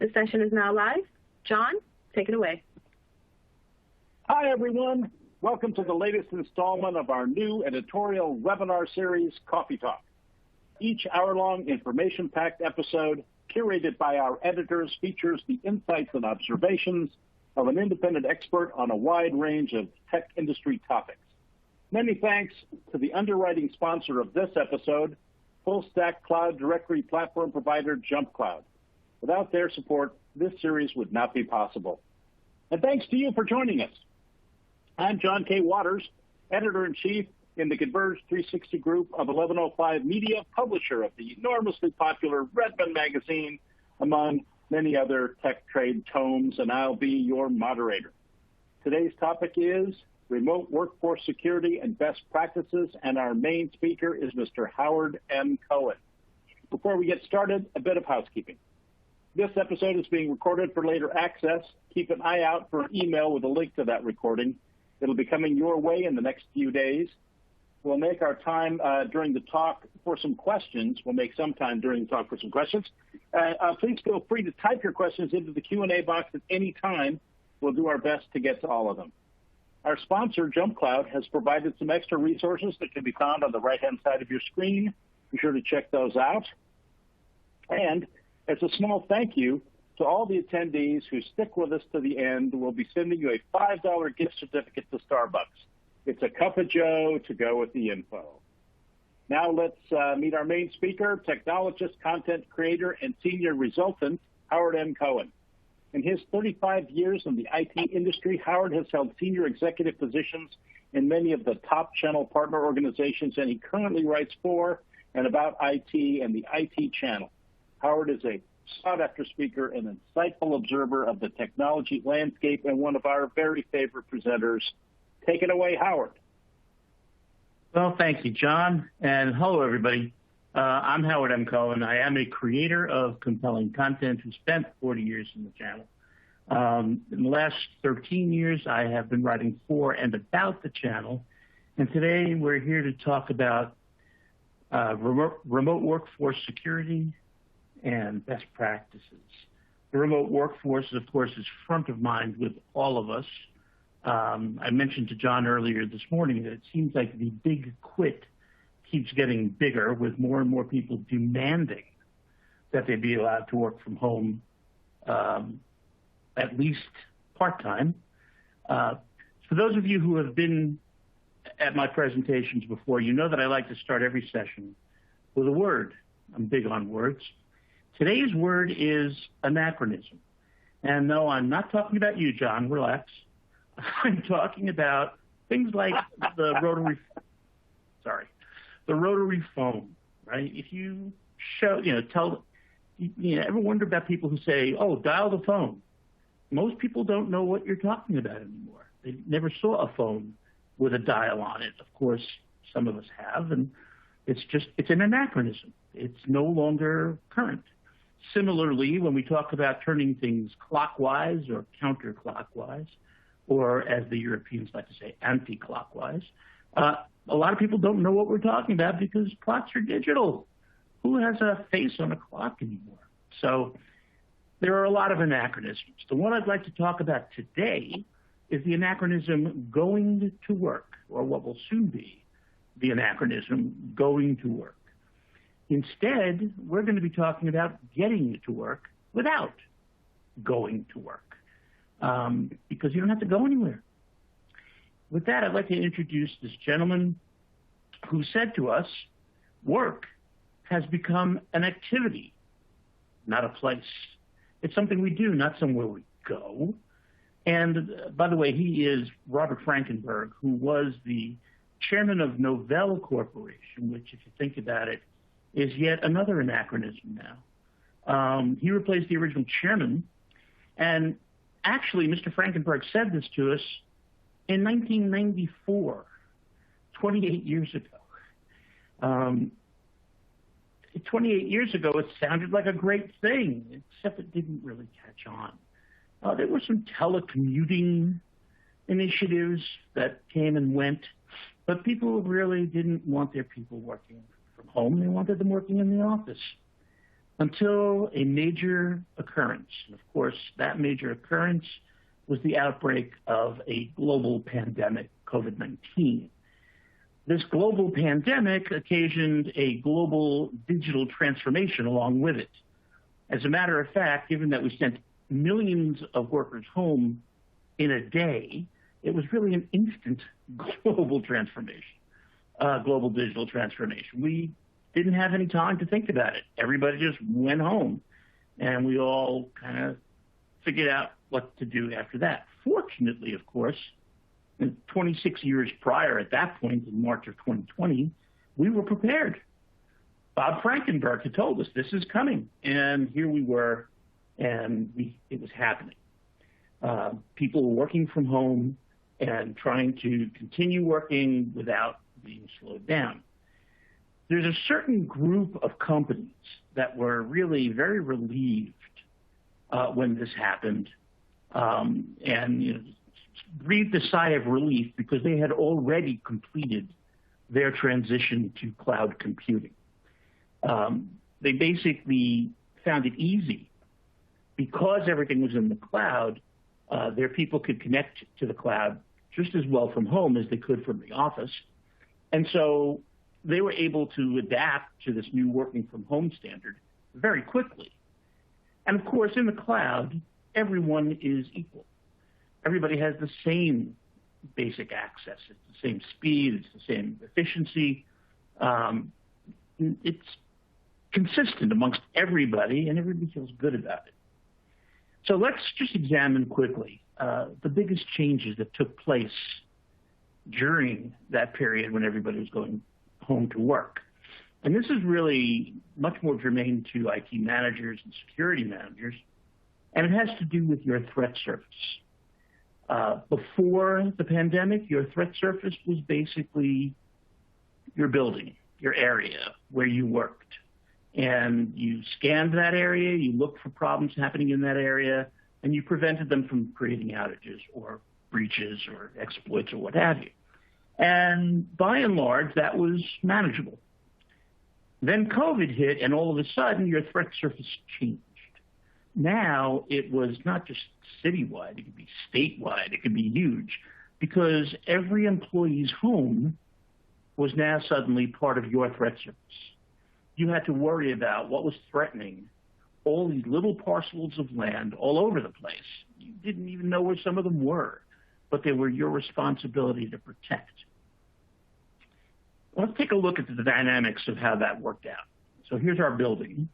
The session is now live. John, take it away. Hi, everyone. Welcome to the latest installment of our new editorial webinar series, Coffee Talk. Each hour-long information-packed episode, curated by our editors, features the insights and observations of an independent expert on a wide range of tech industry topics. Many thanks to the underwriting sponsor of this episode, full-stack cloud directory platform provider JumpCloud. Without their support, this series would not be possible. And thanks to you for joining us. I'm John K. Waters, Editor-in-Chief in the Converge 360 Group of 1105 Media, publisher of the enormously popular Redmond magazine, among many other tech trade tomes, and I'll be your moderator. Today's topic is remote workforce security and best practices, and our main speaker is Mr. Howard M. Cohen. Before we get started, a bit of housekeeping. This episode is being recorded for later access. Keep an eye out for an email with a link to that recording. It'll be coming your way in the next few days. We'll make our time during the talk for some questions. We'll make some time during the talk for some questions. Please feel free to type your questions into the Q&A box at any time. We'll do our best to get to all of them. Our sponsor, JumpCloud, has provided some extra resources that can be found on the right-hand side of your screen. Be sure to check those out. And as a small thank you to all the attendees who stick with us to the end, we'll be sending you a $5 gift certificate to Starbucks. It's a cup of joe to go with the info. Now let's meet our main speaker, technologist, content creator, and senior resultant, Howard M. Cohen. In his 35 years in the IT industry, Howard has held senior executive positions in many of the top channel partner organizations, and he currently writes for and about IT and the IT channel. Howard is a sought-after speaker and insightful observer of the technology landscape and one of our very favorite presenters. Take it away, Howard. Well, thank you, John, and hello, everybody. I'm Howard M. Cohen. I am a creator of compelling content who spent 40 years in the channel. In the last 13 years, I have been writing for and about the channel, and today we're here to talk about remote workforce security and best practices. The remote workforce, of course, is front of mind with all of us. I mentioned to John earlier this morning that it seems like the big quit keeps getting bigger, with more and more people demanding that they be allowed to work from home, at least part-time. For those of you who have been at my presentations before, you know that I like to start every session with a word. I'm big on words. Today's word is anachronism. And no, I'm not talking about you, John. Relax. I'm talking about things like the rotary phone, right? If you show, ever wonder about people who say, oh, dial the phone? Most people don't know what you're talking about anymore. They never saw a phone with a dial on it. Of course, some of us have, and it's an anachronism. It's no longer current. Similarly, when we talk about turning things clockwise or counterclockwise, or as the Europeans like to say, anti-clockwise, a lot of people don't know what we're talking about because clocks are digital. Who has a face on a clock anymore? So there are a lot of anachronisms. The one I'd like to talk about today is the anachronism going to work, or what will soon be the anachronism going to work. Instead, we're going to be talking about getting to work without going to work, because you don't have to go anywhere. With that, I'd like to introduce this gentleman who said to us, work has become an activity, not a place. It's something we do, not somewhere we go. And by the way, he is Robert Frankenberg, who was the chairman of Novell Corporation, which, if you think about it, is yet another anachronism now. He replaced the original chairman, and actually, Mr. Frankenberg said this to us in 1994, 28 years ago. 28 years ago, it sounded like a great thing, except it didn't really catch on. There were some telecommuting initiatives that came and went, but people really didn't want their people working from home. They wanted them working in the office. until a major occurrence. And of course, that major occurrence was the outbreak of a global pandemic, COVID-19. This global pandemic occasioned a global digital transformation along with it. As a matter of fact, given that we sent millions of workers home in a day, it was really an instant global transformation, global digital transformation. We didn't have any time to think about it. Everybody just went home, and we all kind of figured out what to do after that. Fortunately, of course, 26 years prior at that point, in March of 2020, we were prepared. Bob Frankenberg had told us this is coming, and here we were, and it was happening. People were working from home and trying to continue working without being slowed down. There's a certain group of companies that were really very relieved when this happened, and breathed a sigh of relief because they had already completed their transition to cloud computing. They basically found it easy because everything was in the cloud. Their people could connect to the cloud just as well from home as they could from the office. And so they were able to adapt to this new working from home standard very quickly. And of course, in the cloud, everyone is equal. Everybody has the same basic access. It's the same speed. It's the same efficiency. It's consistent amongst everybody, and everybody feels good about it. So let's just examine quickly the biggest changes that took place during that period when everybody was going home to work. And this is really much more germane to IT managers and security managers, and it has to do with your threat surface. Before the pandemic, your threat surface was basically your building, your area where you worked. And you scanned that area, you looked for problems happening in that area, and you prevented them from creating outages or breaches or exploits or what have you. And by and large, that was manageable. Then COVID hit, and all of a sudden, your threat surface changed. Now, it was not just citywide, it could be statewide, it could be huge, because every employee's home was now suddenly part of your threat surface. You had to worry about what was threatening all these little parcels of land all over the place. You didn't even know where some of them were, but they were your responsibility to protect. Let's take a look at the dynamics of how that worked out. So here's our building.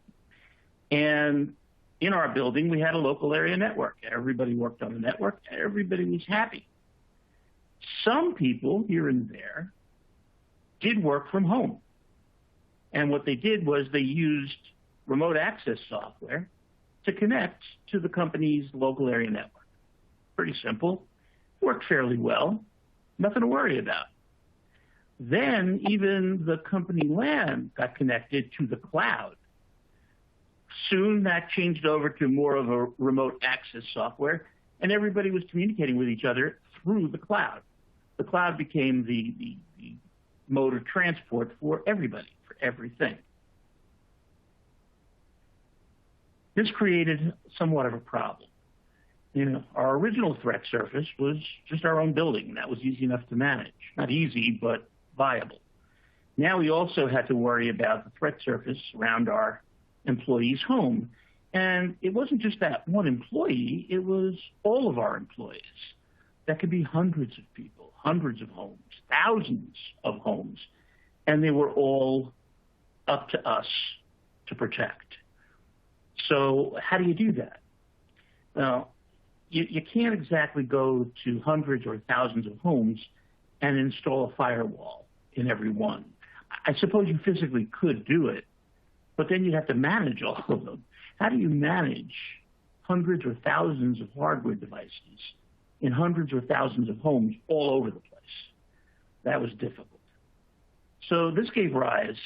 And in our building, we had a local area network. Everybody worked on the network. Everybody was happy. Some people here and there did work from home. And what they did was they used remote access software to connect to the company's local area network. Pretty simple. Worked fairly well. Nothing to worry about. Then even the company LAN got connected to the cloud. Soon that changed over to more of a remote access software, and everybody was communicating with each other through the cloud. The cloud became the mode of transport for everybody, for everything. This created somewhat of a problem. Our original threat surface was just our own building, and that was easy enough to manage. Not easy, but viable. Now we also had to worry about the threat surface around our employees' home. And it wasn't just that one employee, it was all of our employees. That could be hundreds of people, hundreds of homes, thousands of homes, and they were all up to us to protect. So how do you do that? Well, you can't exactly go to hundreds or thousands of homes and install a firewall in every one. I suppose you physically could do it, but then you'd have to manage all of them. How do you manage hundreds or thousands of hardware devices in hundreds or thousands of homes all over the place? That was difficult. So this gave rise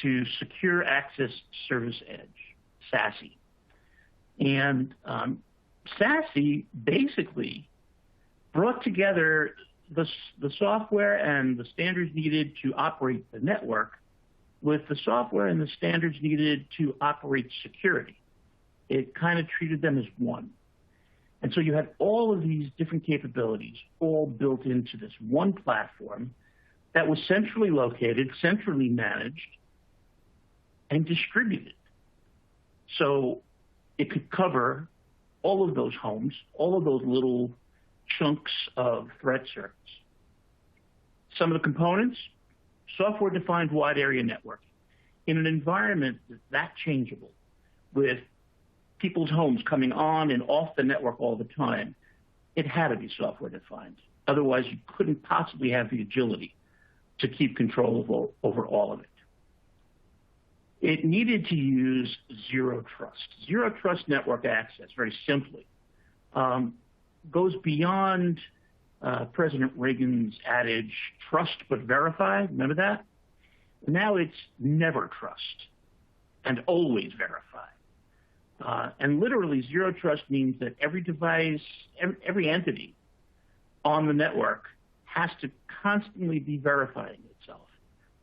to Secure Access Service Edge, SASE. And SASE basically brought together the software and the standards needed to operate the network with the software and the standards needed to operate security. It kind of treated them as one. And so you had all of these different capabilities all built into this one platform that was centrally located, centrally managed, and distributed. So it could cover all of those homes, all of those little chunks of threat surface. Some of the components, software-defined wide area networking. In an environment that's that changeable, with people's homes coming on and off the network all the time, it had to be software-defined. Otherwise, you couldn't possibly have the agility to keep control over all of it. It needed to use zero trust. Zero trust network access, very simply, goes beyond President Reagan's adage, trust but verify. Remember that? Now it's never trust and always verify. And literally, zero trust means that every device, every entity on the network has to constantly be verifying itself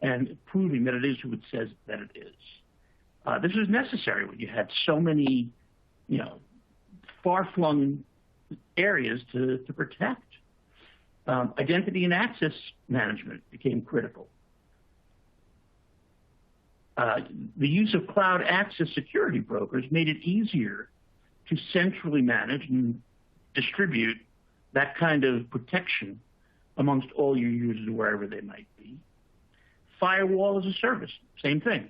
and proving that it is who it says that it is. This was necessary when you had so many, far-flung areas to protect. Identity and access management became critical. The use of cloud access security brokers made it easier to centrally manage and distribute that kind of protection amongst all your users wherever they might be. Firewall as a service, same thing,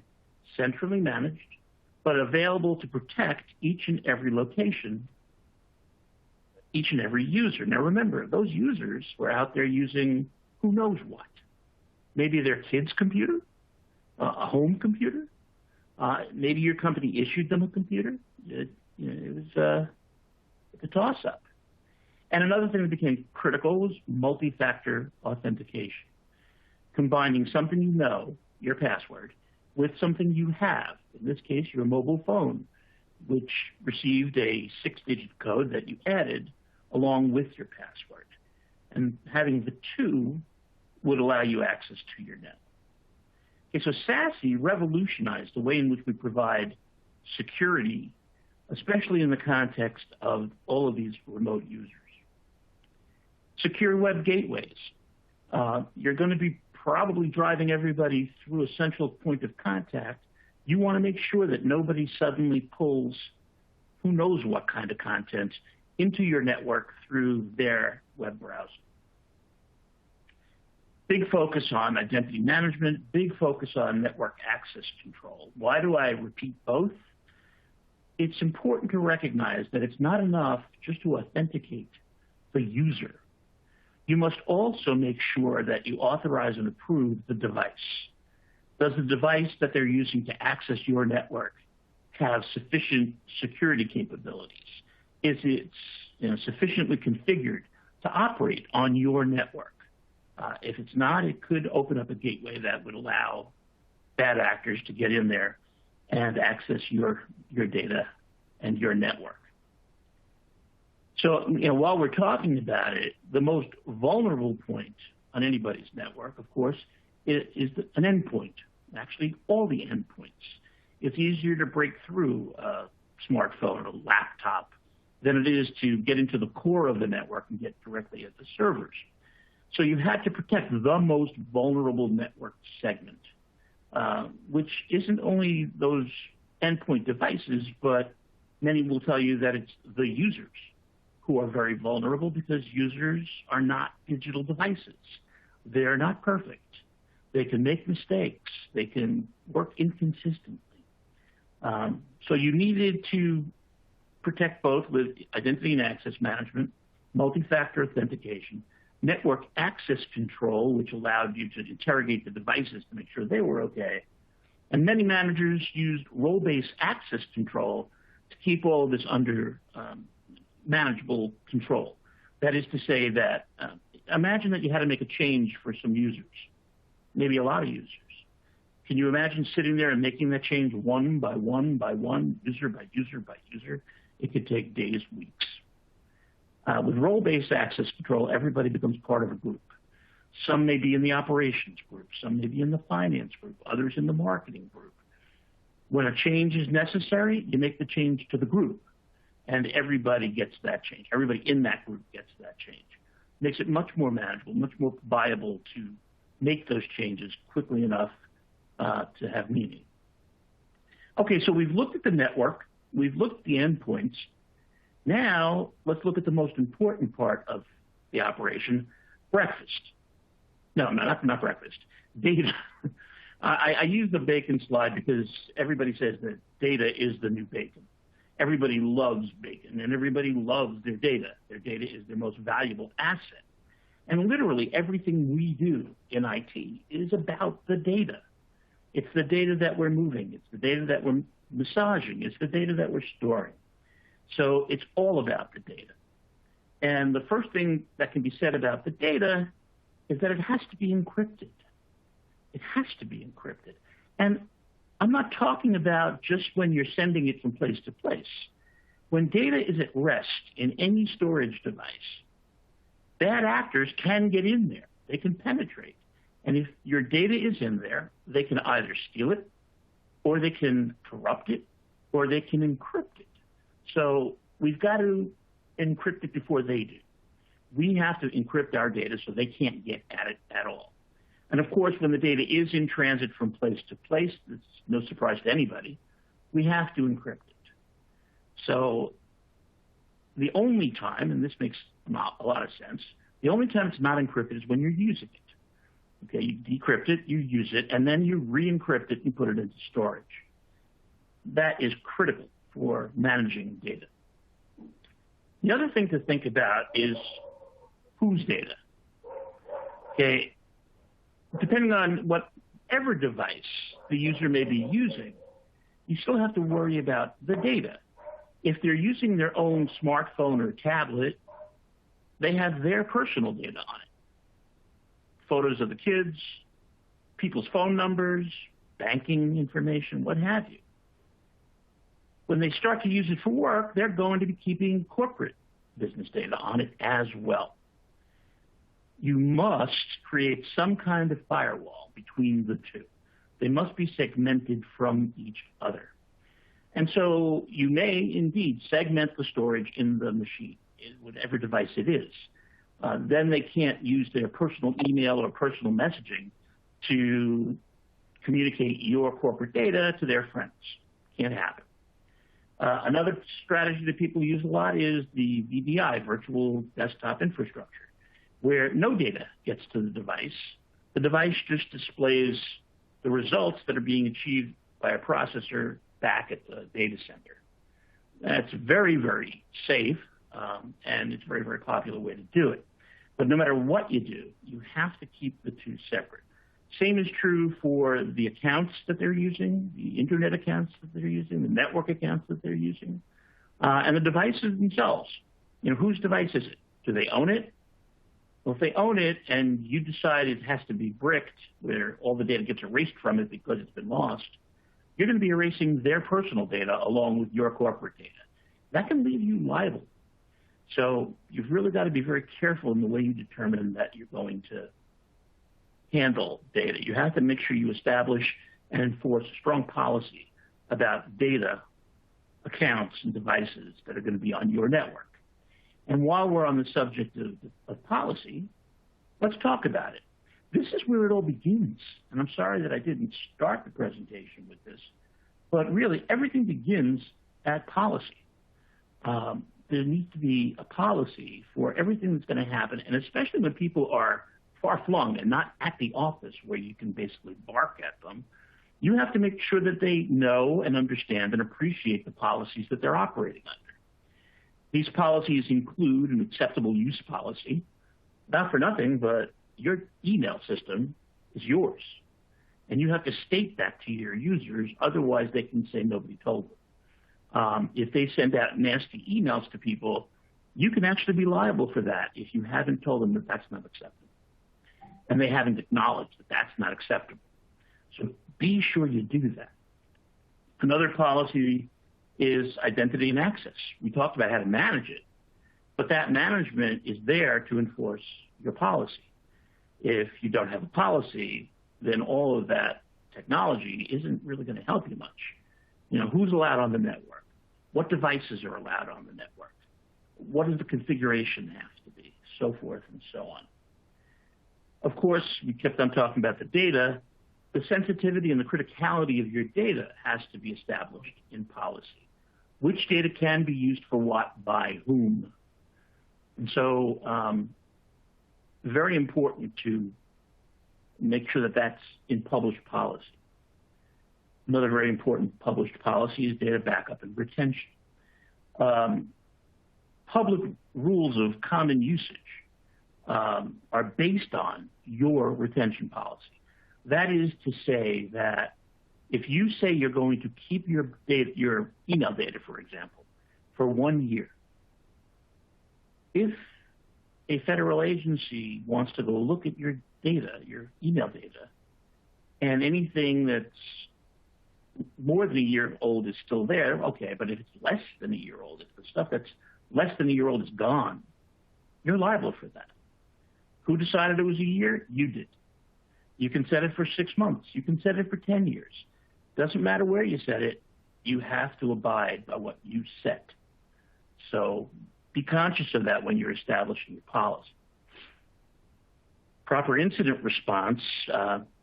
centrally managed, but available to protect each and every location, each and every user. Now remember, those users were out there using who knows what. Maybe their kid's computer, a home computer. Maybe your company issued them a computer. It was a toss-up. And another thing that became critical was multi-factor authentication, combining something you know, your password, with something you have, in this case, your mobile phone, which received a 6-digit code that you added along with your password. And having the two would allow you access to your network. Okay, so SASE revolutionized the way in which we provide security, especially in the context of all of these remote users. Secure web gateways. You're going to be probably driving everybody through a central point of contact. You want to make sure that nobody suddenly pulls who knows what kind of content into your network through their web browser. Big focus on identity management, big focus on network access control. Why do I repeat both? It's important to recognize that it's not enough just to authenticate the user. You must also make sure that you authorize and approve the device. Does the device that they're using to access your network have sufficient security capabilities? Is it sufficiently configured to operate on your network? If it's not, it could open up a gateway that would allow bad actors to get in there and access your data and your network. So, while we're talking about it, the most vulnerable point on anybody's network, of course, is an endpoint. Actually, all the endpoints. It's easier to break through a smartphone or a laptop than it is to get into the core of the network and get directly at the servers. So you had to protect the most vulnerable network segment, which isn't only those endpoint devices, but many will tell you that it's the users who are very vulnerable because users are not digital devices. They're not perfect. They can make mistakes. They can work inconsistently. So you needed to protect both with identity and access management, multi-factor authentication, network access control, which allowed you to interrogate the devices to make sure they were okay. And many managers used role-based access control to keep all of this under manageable control. That is to say that, imagine that you had to make a change for some users, maybe a lot of users. Can you imagine sitting there and making that change one by one by one, user by user by user? It could take days, weeks. With role-based access control, everybody becomes part of a group. Some may be in the operations group. Some may be in the finance group. Others in the marketing group. When a change is necessary, you make the change to the group, and everybody gets that change. Everybody in that group gets that change. Makes it much more manageable, much more viable to make those changes quickly enough to have meaning. Okay, so we've looked at the network. We've looked at the endpoints. Now, let's look at the most important part of the operation, breakfast. No, not breakfast. Data. I use the bacon slide because everybody says that data is the new bacon. Everybody loves bacon, and everybody loves their data. Their data is their most valuable asset. And literally everything we do in IT is about the data. It's the data that we're moving. It's the data that we're massaging. It's the data that we're storing. So it's all about the data. And the first thing that can be said about the data is that it has to be encrypted. It has to be encrypted. And I'm not talking about just when you're sending it from place to place. When data is at rest in any storage device, bad actors can get in there. They can penetrate. And if your data is in there, they can either steal it, or they can corrupt it, or they can encrypt it. So we've got to encrypt it before they do. We have to encrypt our data so they can't get at it at all. And of course, when the data is in transit from place to place, it's no surprise to anybody, we have to encrypt it. So the only time, and this makes a lot of sense, the only time it's not encrypted is when you're using it. Okay, you decrypt it, you use it, and then you re-encrypt it and put it into storage. That is critical for managing data. The other thing to think about is whose data. Okay, depending on whatever device the user may be using, you still have to worry about the data. If they're using their own smartphone or tablet, they have their personal data on it. Photos of the kids, people's phone numbers, banking information, what have you. When they start to use it for work, they're going to be keeping corporate business data on it as well. You must create some kind of firewall between the two. They must be segmented from each other. And so you may indeed segment the storage in the machine, in whatever device it is. Then they can't use their personal email or personal messaging to communicate your corporate data to their friends. Can't happen. Another strategy that people use a lot is the VDI, virtual desktop infrastructure, where no data gets to the device. The device just displays the results that are being achieved by a processor back at the data center. That's very, very safe, and it's a very, very popular way to do it. But no matter what you do, you have to keep the two separate. Same is true for the accounts that they're using, the internet accounts that they're using, the network accounts that they're using, and the devices themselves. You know, whose device is it? Do they own it? Well, if they own it and you decide it has to be bricked, where all the data gets erased from it because it's been lost, you're going to be erasing their personal data along with your corporate data. That can leave you liable. So you've really got to be very careful in the way you determine that you're going to handle data. You have to make sure you establish and enforce a strong policy about data, accounts, and devices that are going to be on your network. And while we're on the subject of policy, let's talk about it. This is where it all begins. And I'm sorry that I didn't start the presentation with this, but really everything begins at policy. There needs to be a policy for everything that's going to happen, and especially when people are far-flung and not at the office where you can basically bark at them, you have to make sure that they know and understand and appreciate the policies that they're operating under. These policies include an acceptable use policy. Not for nothing, but your email system is yours. And you have to state that to your users, otherwise they can say nobody told them. If they send out nasty emails to people, you can actually be liable for that if you haven't told them that that's not acceptable. And they haven't acknowledged that that's not acceptable. So be sure you do that. Another policy is identity and access. We talked about how to manage it, but that management is there to enforce your policy. If you don't have a policy, then all of that technology isn't really going to help you much. Who's allowed on the network? What devices are allowed on the network? What does the configuration have to be? So forth and so on. Of course, we kept on talking about the data. The sensitivity and the criticality of your data has to be established in policy. Which data can be used for what by whom? And so very important to make sure that that's in published policy. Another very important published policy is data backup and retention. Public rules of common usage are based on your retention policy. That is to say that if you say you're going to keep your data, your email data, for example, for 1 year, if a federal agency wants to go look at your data, your email data, and anything that's more than a year old is still there, okay, but if it's less than a year old, if the stuff that's less than a year old is gone, you're liable for that. Who decided it was a year? You did. You can set it for 6 months. You can set it for 10 years. Doesn't matter where you set it. You have to abide by what you set. So be conscious of that when you're establishing your policy. Proper incident response,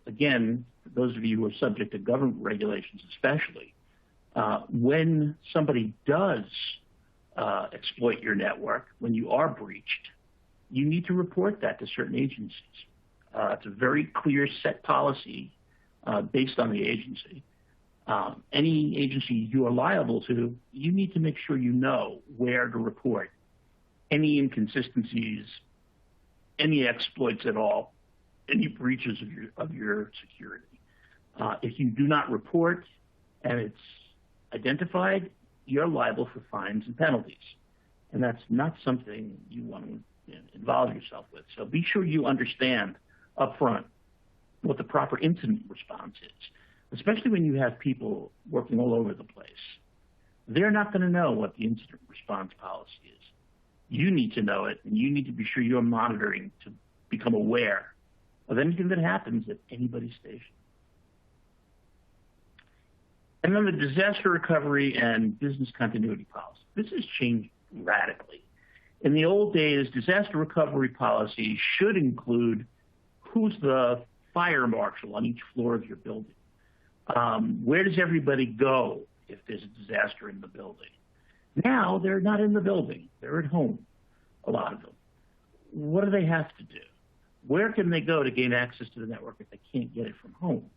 again, for those of you who are subject to government regulations especially, when somebody does exploit your network, when you are breached, you need to report that to certain agencies. It's a very clear set policy based on the agency. Any agency you are liable to, you need to make sure you know where to report any inconsistencies, any exploits at all, any breaches of your security. If you do not report and it's identified, you're liable for fines and penalties. And that's not something you want to involve yourself with. So be sure you understand up front what the proper incident response is, especially when you have people working all over the place. They're not going to know what the incident response policy is. You need to know it, and you need to be sure you're monitoring to become aware of anything that happens at anybody's station. And then the disaster recovery and business continuity policy. This has changed radically. In the old days, disaster recovery policy should include who's the fire marshal on each floor of your building. Where does everybody go if there's a disaster in the building? Now they're not in the building. They're at home, a lot of them. What do they have to do? Where can they go to gain access to the network if they can't get it from home?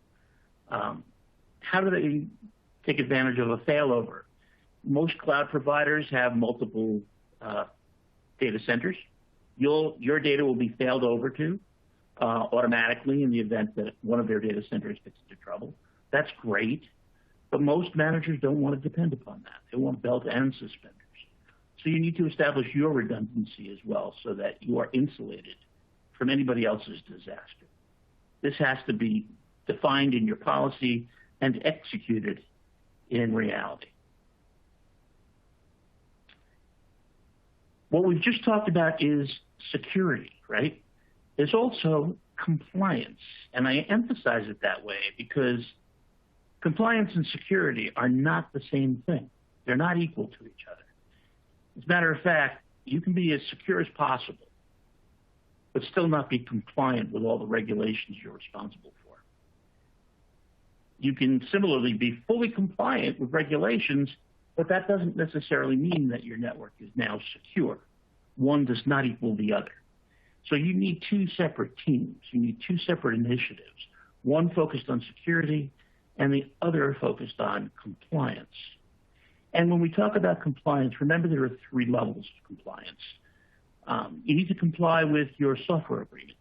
How do they take advantage of a failover? Most cloud providers have multiple data centers. Your data will be failed over to automatically in the event that one of their data centers gets into trouble. That's great, but most managers don't want to depend upon that. They want belt and suspenders. So you need to establish your redundancy as well so that you are insulated from anybody else's disaster. This has to be defined in your policy and executed in reality. What we've just talked about is security, right? There's also compliance, and I emphasize it that way because compliance and security are not the same thing. They're not equal to each other. As a matter of fact, you can be as secure as possible, but still not be compliant with all the regulations you're responsible for. You can similarly be fully compliant with regulations, but that doesn't necessarily mean that your network is now secure. One does not equal the other. So you need two separate teams. You need two separate initiatives, one focused on security and the other focused on compliance. And when we talk about compliance, remember there are 3 levels of compliance. You need to comply with your software agreements.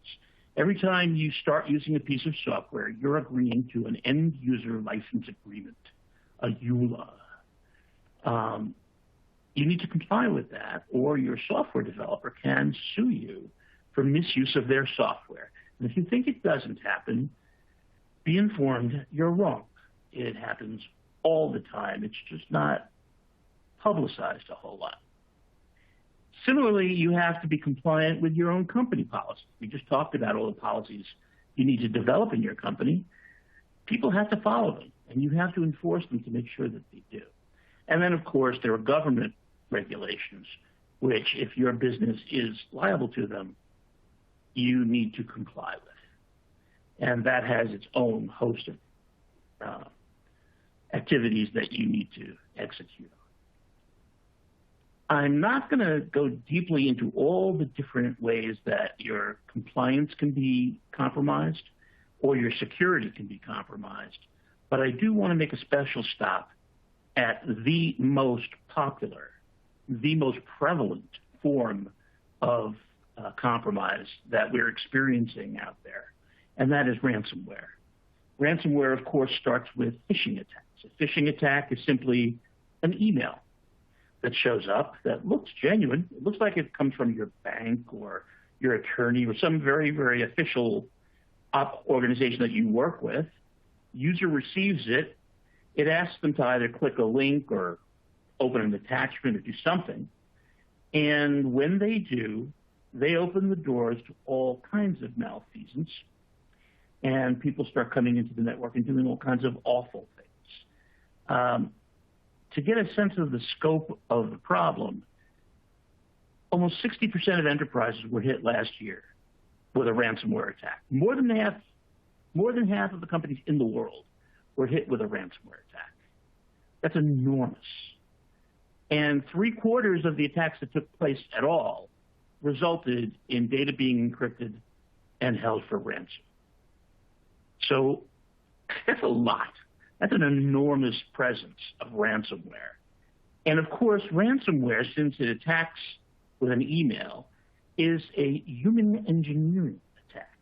Every time you start using a piece of software, you're agreeing to an end user license agreement, a EULA. You need to comply with that, or your software developer can sue you for misuse of their software. And if you think it doesn't happen, be informed you're wrong. It happens all the time. It's just not publicized a whole lot. Similarly, you have to be compliant with your own company policy. We just talked about all the policies you need to develop in your company. People have to follow them, and you have to enforce them to make sure that they do. And then, of course, there are government regulations, which, if your business is liable to them, you need to comply with. And that has its own host of activities that you need to execute on. I'm not going to go deeply into all the different ways that your compliance can be compromised or your security can be compromised, but I do want to make a special stop at the most popular, the most prevalent form of compromise that we're experiencing out there, and that is ransomware. Ransomware, of course, starts with phishing attacks. A phishing attack is simply an email that shows up that looks genuine. It looks like it comes from your bank or your attorney or some very, very official organization that you work with. User receives it. It asks them to either click a link or open an attachment or do something. And when they do, they open the doors to all kinds of malfeasance. And people start coming into the network and doing all kinds of awful things. To get a sense of the scope of the problem, almost 60% of enterprises were hit last year with a ransomware attack. More than half of the companies in the world were hit with a ransomware attack. That's enormous. And 3/4 of the attacks that took place at all resulted in data being encrypted and held for ransom. So that's a lot. That's an enormous presence of ransomware. And of course, ransomware, since it attacks with an email, is a human engineering attack.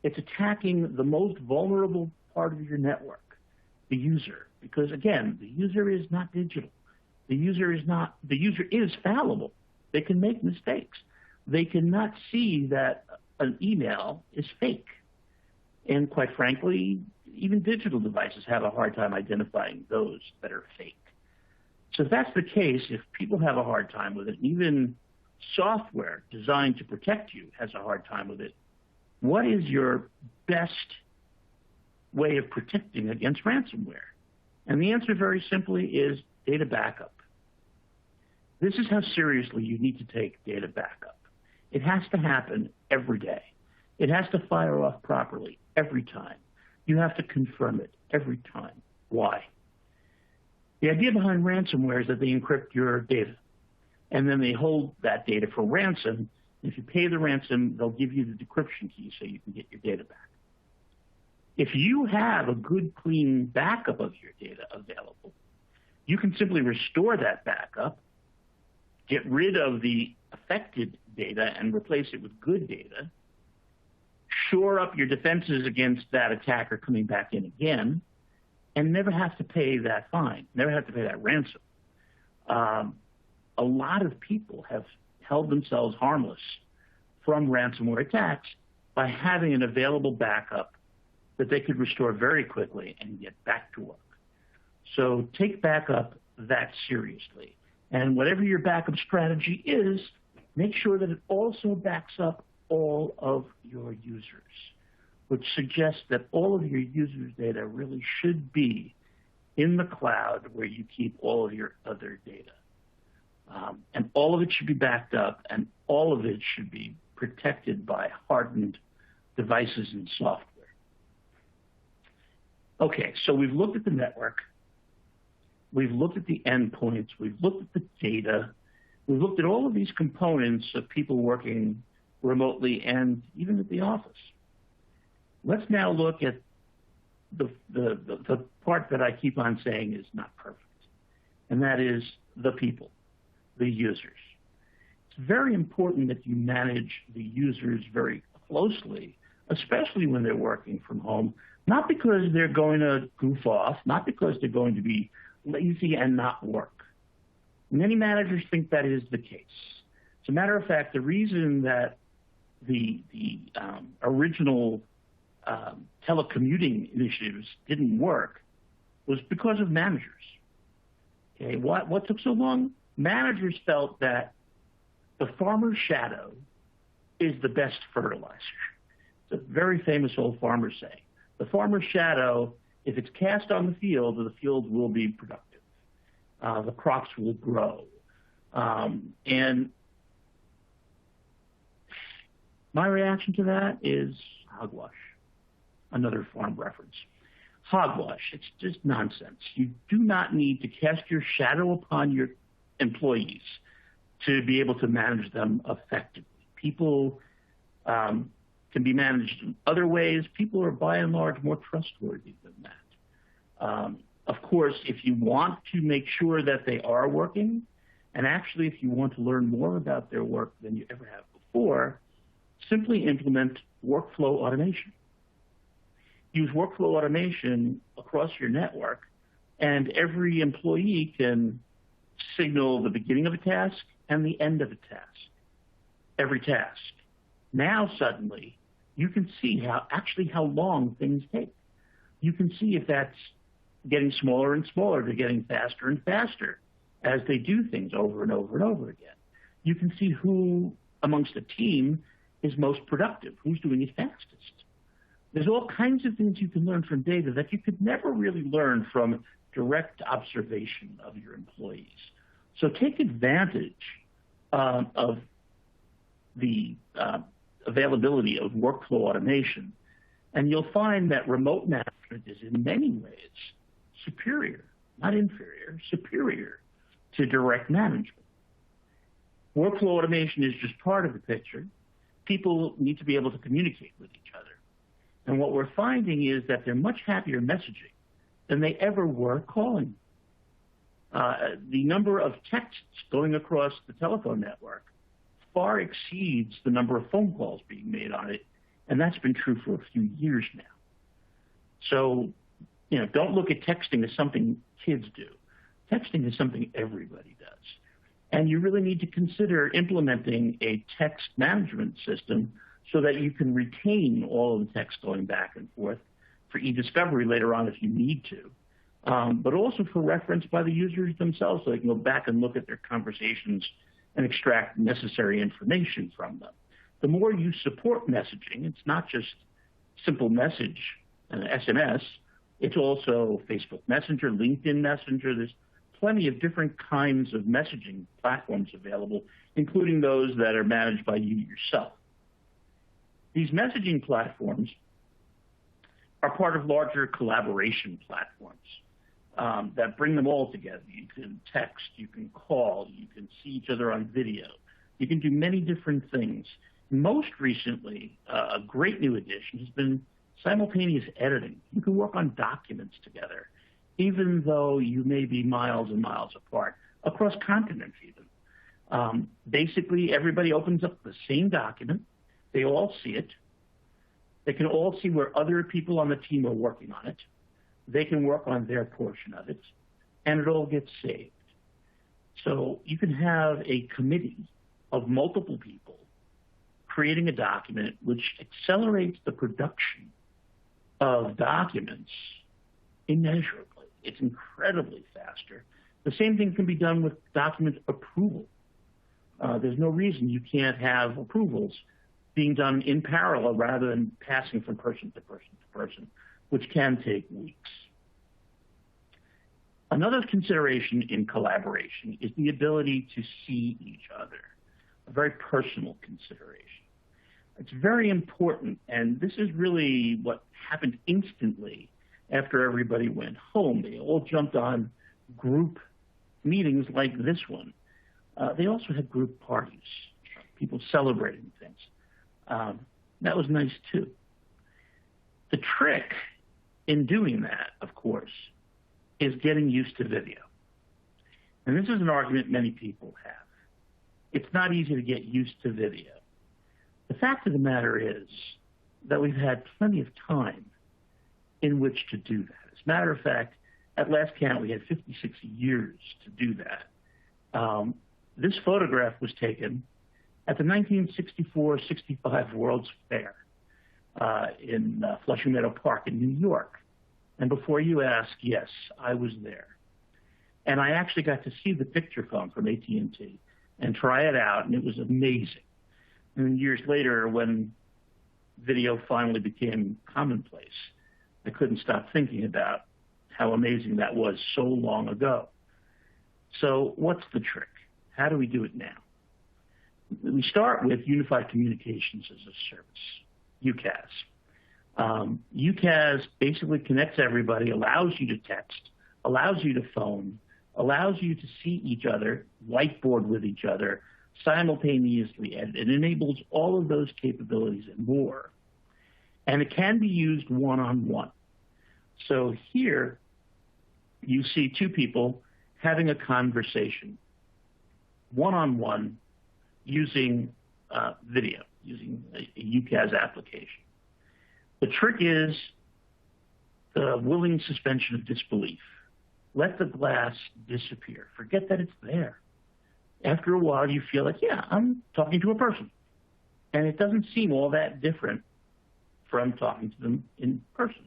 It's attacking the most vulnerable part of your network, the user, because again, the user is not digital. The user is fallible. They can make mistakes. They cannot see that an email is fake. And quite frankly, even digital devices have a hard time identifying those that are fake. So if that's the case, if people have a hard time with it, even software designed to protect you has a hard time with it, what is your best way of protecting against ransomware? And the answer very simply is data backup. This is how seriously you need to take data backup. It has to happen every day. It has to fire off properly every time. You have to confirm it every time. Why? The idea behind ransomware is that they encrypt your data, and then they hold that data for ransom. If you pay the ransom, they'll give you the decryption key so you can get your data back. If you have a good, clean backup of your data available, you can simply restore that backup, get rid of the affected data and replace it with good data, shore up your defenses against that attacker coming back in again, and never have to pay that fine, never have to pay that ransom. A lot of people have held themselves harmless from ransomware attacks by having an available backup that they could restore very quickly and get back to work. So take backup that seriously. And whatever your backup strategy is, make sure that it also backs up all of your users, which suggests that all of your users' data really should be in the cloud where you keep all of your other data. And all of it should be backed up, and all of it should be protected by hardened devices and software. Okay, so we've looked at the network. We've looked at the endpoints. We've looked at the data. We've looked at all of these components of people working remotely and even at the office. Let's now look at the part that I keep on saying is not perfect, and that is the people, the users. It's very important that you manage the users very closely, especially when they're working from home, not because they're going to goof off, not because they're going to be lazy and not work. Many managers think that is the case. As a matter of fact, the reason that the original telecommuting initiatives didn't work was because of managers. Okay, what took so long? Managers felt that the farmer's shadow is the best fertilizer. It's a very famous old farmer saying. The farmer's shadow, if it's cast on the field will be productive. The crops will grow. And my reaction to that is hogwash, another farm reference. Hogwash, it's just nonsense. You do not need to cast your shadow upon your employees to be able to manage them effectively. People can be managed in other ways. People are by and large more trustworthy than that. Of course, if you want to make sure that they are working, and actually if you want to learn more about their work than you ever have before, simply implement workflow automation. Use workflow automation across your network, and every employee can signal the beginning of a task and the end of a task, every task. Now suddenly you can see how long things take. You can see if that's getting smaller and smaller to getting faster and faster as they do things over and over and over again. You can see who amongst a team is most productive, who's doing it fastest. There's all kinds of things you can learn from data that you could never really learn from direct observation of your employees. So take advantage of the availability of workflow automation, and you'll find that remote management is in many ways superior, not inferior, superior to direct management. Workflow automation is just part of the picture. People need to be able to communicate with each other. And what we're finding is that they're much happier messaging than they ever were calling. The number of texts going across the telephone network far exceeds the number of phone calls being made on it, and that's been true for a few years now. So, don't look at texting as something kids do. Texting is something everybody does. And you really need to consider implementing a text management system so that you can retain all of the text going back and forth for e-discovery later on if you need to, but also for reference by the users themselves so they can go back and look at their conversations and extract necessary information from them. The more you support messaging, it's not just simple message and SMS, it's also Facebook Messenger, LinkedIn Messenger. There's plenty of different kinds of messaging platforms available, including those that are managed by you yourself. These messaging platforms are part of larger collaboration platforms that bring them all together. You can text, you can call, you can see each other on video. You can do many different things. Most recently, a great new addition has been simultaneous editing. You can work on documents together, even though you may be miles and miles apart, across continents even. Basically, everybody opens up the same document. They all see it. They can all see where other people on the team are working on it. They can work on their portion of it, and it all gets saved. So you can have a committee of multiple people creating a document which accelerates the production of documents immeasurably. It's incredibly faster. The same thing can be done with document approval. There's no reason you can't have approvals being done in parallel rather than passing from person to person to person, which can take weeks. Another consideration in collaboration is the ability to see each other, a very personal consideration. It's very important, and this is really what happened instantly after everybody went home. They all jumped on group meetings like this one. They also had group parties, people celebrating things. That was nice too. The trick in doing that, of course, is getting used to video. And this is an argument many people have. It's not easy to get used to video. The fact of the matter is that we've had plenty of time in which to do that. As a matter of fact, at last count, we had 56 years to do that. This photograph was taken at the 1964-65 World's Fair in Flushing Meadow Park in New York. And before you ask, yes, I was there. And I actually got to see the picture phone from AT&T. and try it out, and it was amazing. And years later, when video finally became commonplace, I couldn't stop thinking about how amazing that was so long ago. So what's the trick? How do we do it now? We start with Unified Communications as a Service, UCaaS. UCaaS basically connects everybody, allows you to text, allows you to phone, allows you to see each other, whiteboard with each other, simultaneously, and it enables all of those capabilities and more. And it can be used one-on-one. So here you see two people having a conversation one-on-one using video, using a UCaaS application. The trick is the willing suspension of disbelief. Let the glass disappear. Forget that it's there. After a while, you feel like, yeah, I'm talking to a person. And it doesn't seem all that different from talking to them in person.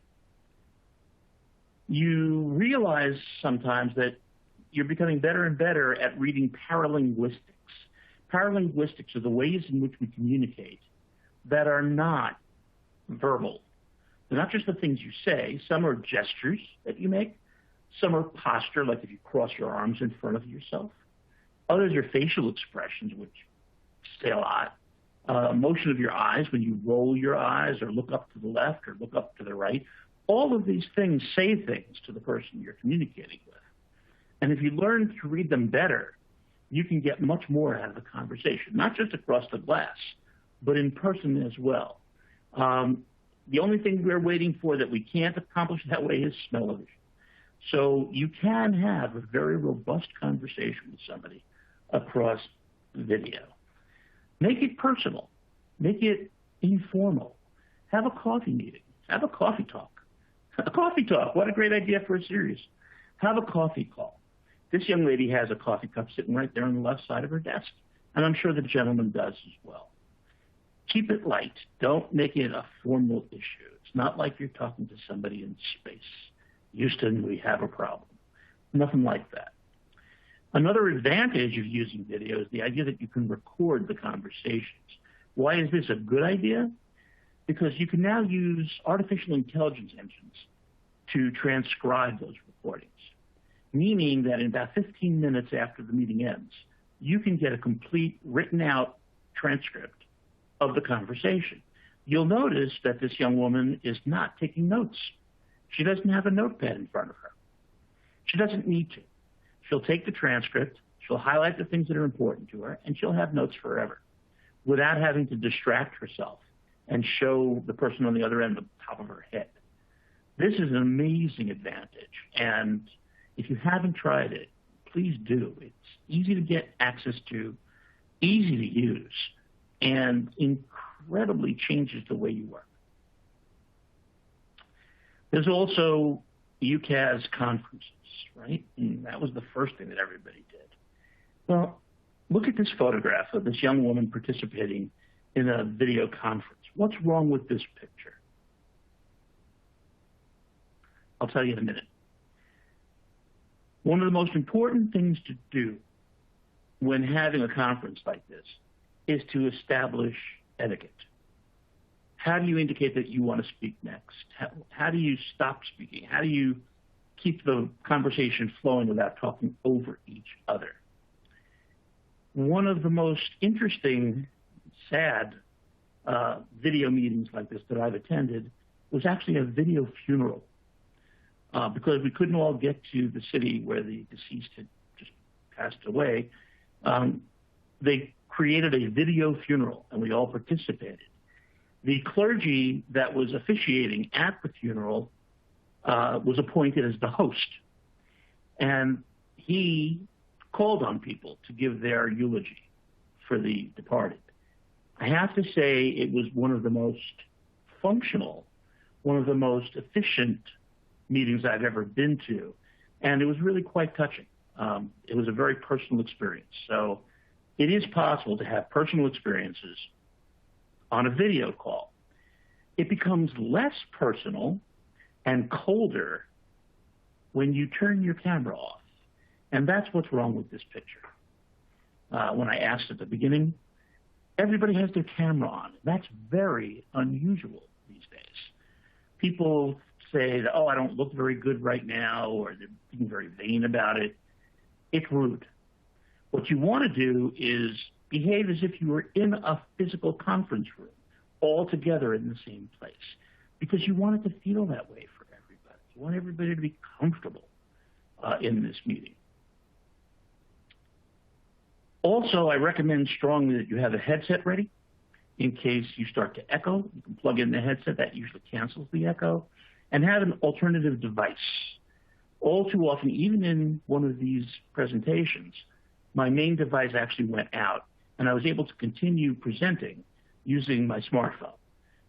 You realize sometimes that you're becoming better and better at reading paralinguistics. Paralinguistics are the ways in which we communicate that are not verbal. They're not just the things you say. Some are gestures that you make. Some are posture, like if you cross your arms in front of yourself. Others are facial expressions, which say a lot. Motion of your eyes when you roll your eyes or look up to the left or look up to the right. All of these things say things to the person you're communicating with. And if you learn to read them better, you can get much more out of the conversation, not just across the glass, but in person as well. The only thing we're waiting for that we can't accomplish that way is smell-o-vision. So you can have a very robust conversation with somebody across video. Make it personal. Make it informal. Have a coffee meeting. Have a coffee talk. A coffee talk. What a great idea for a series. Have a coffee call. This young lady has a coffee cup sitting right there on the left side of her desk, and I'm sure the gentleman does as well. Keep it light. Don't make it a formal issue. It's not like you're talking to somebody in space. Houston, we have a problem. Nothing like that. Another advantage of using video is the idea that you can record the conversations. Why is this a good idea? Because you can now use artificial intelligence engines to transcribe those recordings, meaning that in about 15 minutes after the meeting ends, you can get a complete written out transcript of the conversation. You'll notice that this young woman is not taking notes. She doesn't have a notepad in front of her. She doesn't need to. She'll take the transcript, she'll highlight the things that are important to her, and she'll have notes forever without having to distract herself and show the person on the other end the top of her head. This is an amazing advantage, and if you haven't tried it, please do. It's easy to get access to, easy to use, and incredibly changes the way you work. There's also UCaaS conferences, right? And that was the first thing that everybody did. Well, look at this photograph of this young woman participating in a video conference. What's wrong with this picture? I'll tell you in a minute. One of the most important things to do when having a conference like this is to establish etiquette. How do you indicate that you want to speak next? How do you stop speaking? How do you keep the conversation flowing without talking over each other? One of the most interesting, sad video meetings like this that I've attended was actually a video funeral because we couldn't all get to the city where the deceased had just passed away. They created a video funeral, and we all participated. The clergy that was officiating at the funeral was appointed as the host, and he called on people to give their eulogy for the departed. I have to say it was one of the most functional, one of the most efficient meetings I've ever been to, and it was really quite touching. It was a very personal experience. So it is possible to have personal experiences on a video call. It becomes less personal and colder when you turn your camera off. And that's what's wrong with this picture. when I asked at the beginning. Everybody has their camera on. That's very unusual these days. People say that, oh, I don't look very good right now, or they're being very vain about it. It's rude. What you want to do is behave as if you were in a physical conference room, all together in the same place, because you want it to feel that way for everybody. You want everybody to be comfortable in this meeting. Also, I recommend strongly that you have a headset ready in case you start to echo. You can plug in the headset. That usually cancels the echo. And have an alternative device. All too often, even in one of these presentations, my main device actually went out, and I was able to continue presenting using my smartphone,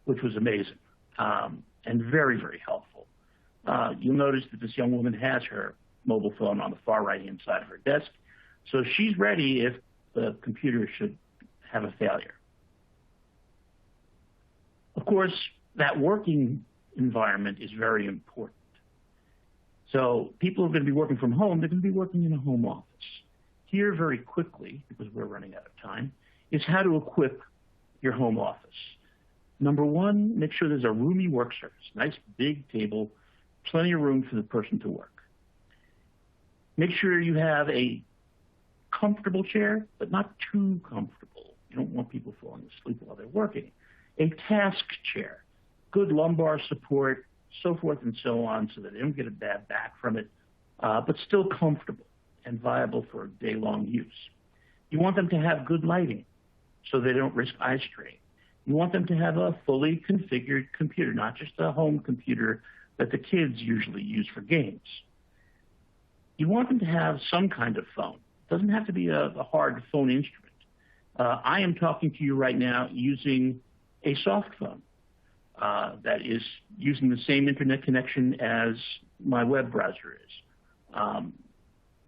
which was amazing and very, very helpful. You'll notice that this young woman has her mobile phone on the far right-hand side of her desk, so she's ready if the computer should have a failure. Of course, that working environment is very important. So people are going to be working from home. They're going to be working in a home office. Here, very quickly, because we're running out of time, is how to equip your home office. Number one, make sure there's a roomy work surface, nice big table, plenty of room for the person to work. Make sure you have a comfortable chair, but not too comfortable. You don't want people falling asleep while they're working. A task chair, good lumbar support, so forth and so on, so that they don't get a bad back from it, but still comfortable and viable for day-long use. You want them to have good lighting so they don't risk eye strain. You want them to have a fully configured computer, not just a home computer that the kids usually use for games. You want them to have some kind of phone. It doesn't have to be a hard phone instrument. I am talking to you right now using a soft phone that is using the same internet connection as my web browser is.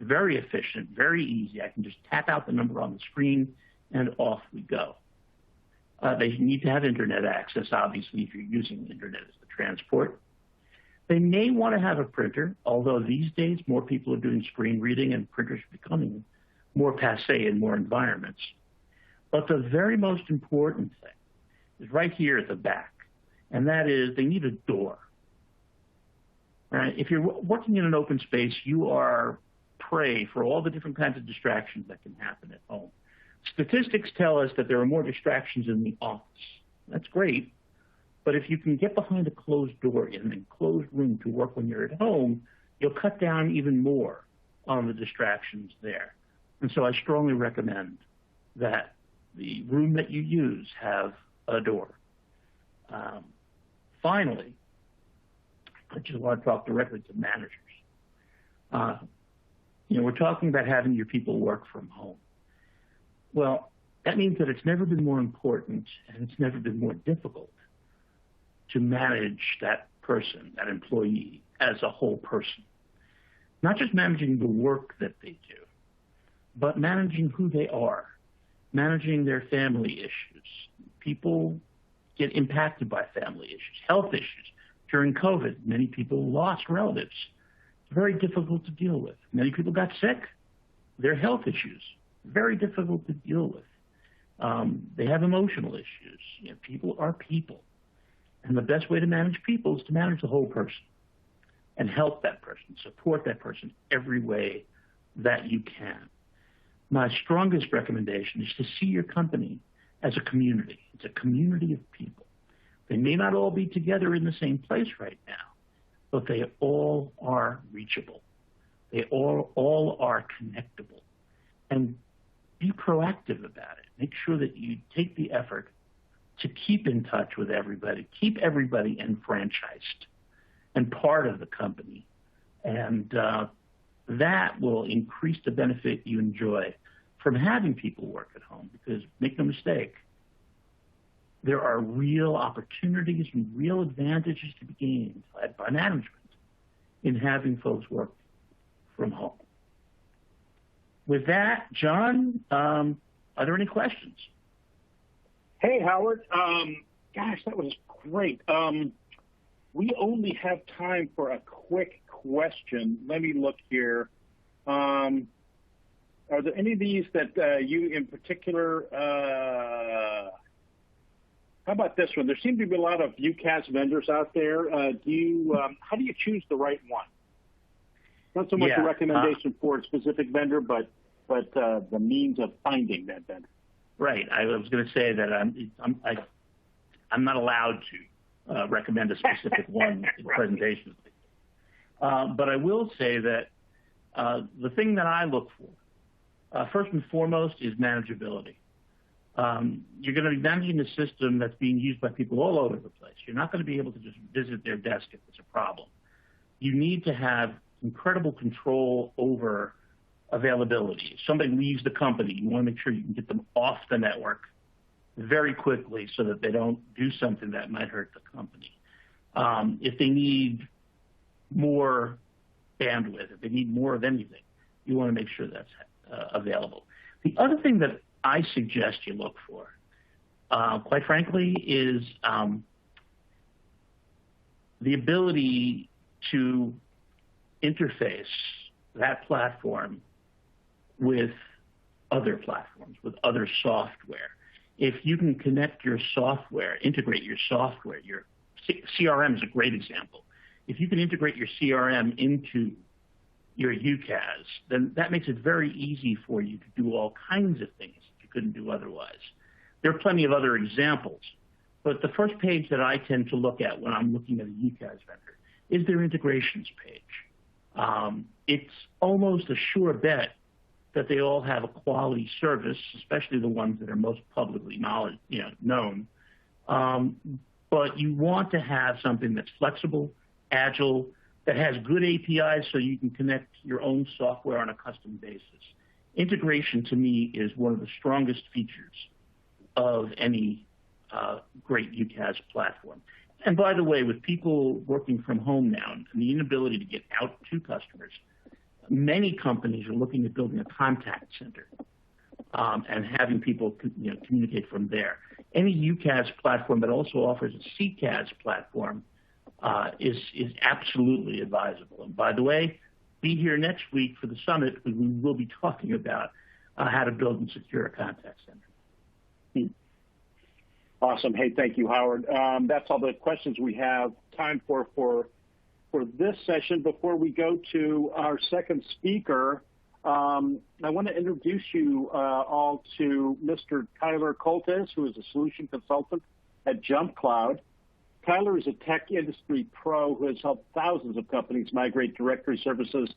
Very efficient, very easy. I can just tap out the number on the screen and off we go. They need to have internet access, obviously, if you're using the internet as the transport. They may want to have a printer, although these days more people are doing screen reading and printers are becoming more passé in more environments. But the very most important thing is right here at the back, and that is they need a door. Right? If you're working in an open space, you are prey for all the different kinds of distractions that can happen at home. Statistics tell us that there are more distractions in the office. That's great, but if you can get behind a closed door in an enclosed room to work when you're at home, you'll cut down even more on the distractions there. And so I strongly recommend that the room that you use have a door. Finally, I just want to talk directly to managers. We're talking about having your people work from home. Well, that means that it's never been more important and it's never been more difficult to manage that person, that employee, as a whole person. Not just managing the work that they do, but managing who they are, managing their family issues. People get impacted by family issues, health issues. During COVID, many people lost relatives. It's very difficult to deal with. Many people got sick. Their health issues, very difficult to deal with. They have emotional issues. People are people. And the best way to manage people is to manage the whole person and help that person, support that person every way that you can. My strongest recommendation is to see your company as a community. It's a community of people. They may not all be together in the same place right now, but they all are reachable. They all are connectable. And be proactive about it. Make sure that you take the effort to keep in touch with everybody, keep everybody enfranchised and part of the company. And that will increase the benefit you enjoy from having people work at home, because make no mistake, there are real opportunities and real advantages to be gained by management in having folks work from home. With that, John, are there any questions? Hey, Howard. Gosh, that was great. We only have time for a quick question. Let me look here. Are Are there any of these that you in particular? How about this one? There seem to be a lot of UCaaS vendors out there. How do you choose the right one? Not so much a recommendation for a specific vendor, but the means of finding that vendor. Right. I was going to say that I'm not allowed to recommend a specific one in presentations. But I will say that the thing that I look for, first and foremost, is manageability. You're going to be managing a system that's being used by people all over the place. You're not going to be able to just visit their desk if there's a problem. You need to have incredible control over availability. If somebody leaves the company, you want to make sure you can get them off the network very quickly so that they don't do something that might hurt the company. If they need more bandwidth, if they need more of anything, you want to make sure that's available. The other thing that I suggest you look for, quite frankly, is the ability to interface that platform with other platforms, with other software. If you can connect your software, integrate your software, your CRM is a great example. If you can integrate your CRM into your UCaaS, then that makes it very easy for you to do all kinds of things that you couldn't do otherwise. There are plenty of other examples, but the first page that I tend to look at when I'm looking at a UCaaS vendor is their integrations page. It's almost a sure bet that they all have a quality service, especially the ones that are most publicly known. But you want to have something that's flexible, agile, that has good APIs so you can connect your own software on a custom basis. Integration, to me, is one of the strongest features of any great UCaaS platform. And by the way, with people working from home now and the inability to get out to customers, many companies are looking at building a contact center and having people communicate from there. Any UCaaS platform that also offers a CCaaS platform is absolutely advisable. And by the way, be here next week for the summit. We will be talking about how to build and secure a contact center. Awesome. Hey, thank you, Howard. That's all the questions we have time for this session. Before we go to our second speaker, I want to introduce you all to Mr. Tyler Coltes, who is a solution consultant at JumpCloud. Tyler is a tech industry pro who has helped thousands of companies migrate directory services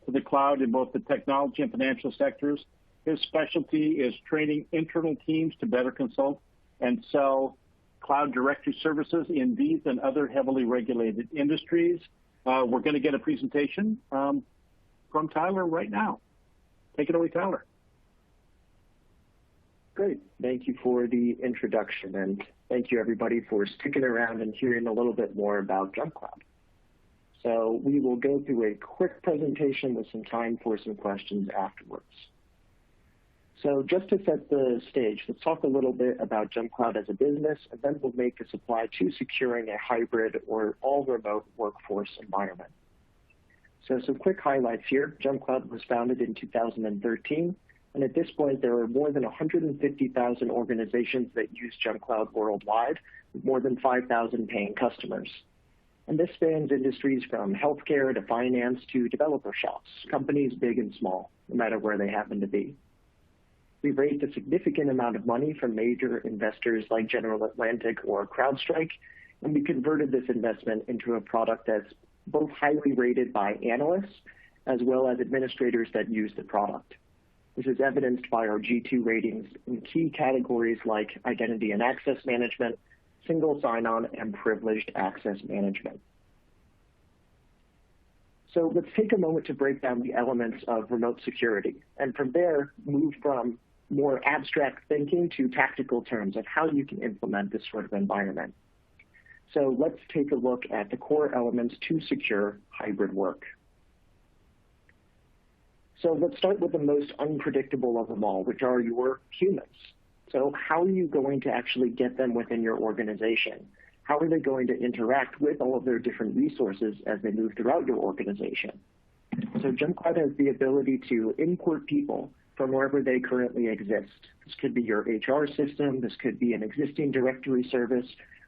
to the cloud in both the technology and financial sectors. His specialty is training internal teams to better consult and sell cloud directory services in these and other heavily regulated industries. We're going to get a presentation from Tyler right now. Take it away, Tyler. Great. Thank you for the introduction, and thank you, everybody, for sticking around and hearing a little bit more about JumpCloud. So we will go through a quick presentation with some time for some questions afterwards. So just to set the stage, let's talk a little bit about JumpCloud as a business, and then we'll make a supply to securing a hybrid or all-remote workforce environment. So some quick highlights here. JumpCloud was founded in 2013, and at this point, there are more than 150,000 organizations that use JumpCloud worldwide, with more than 5,000 paying customers. And this spans industries from healthcare to finance to developer shops, companies big and small, no matter where they happen to be. We've raised a significant amount of money from major investors like General Atlantic or CrowdStrike, and we converted this investment into a product that's both highly rated by analysts as well as administrators that use the product. This is evidenced by our G2 ratings in key categories like identity and access management, single sign-on, and privileged access management. So let's take a moment to break down the elements of remote security, and from there, move from more abstract thinking to tactical terms of how you can implement this sort of environment. So let's take a look at the core elements to secure hybrid work. So let's start with the most unpredictable of them all, which are your humans. So how are you going to actually get them within your organization? How are they going to interact with all of their different resources as they move throughout your organization? So JumpCloud has the ability to import people from wherever they currently exist. This could be your HR system, this could be an existing directory service,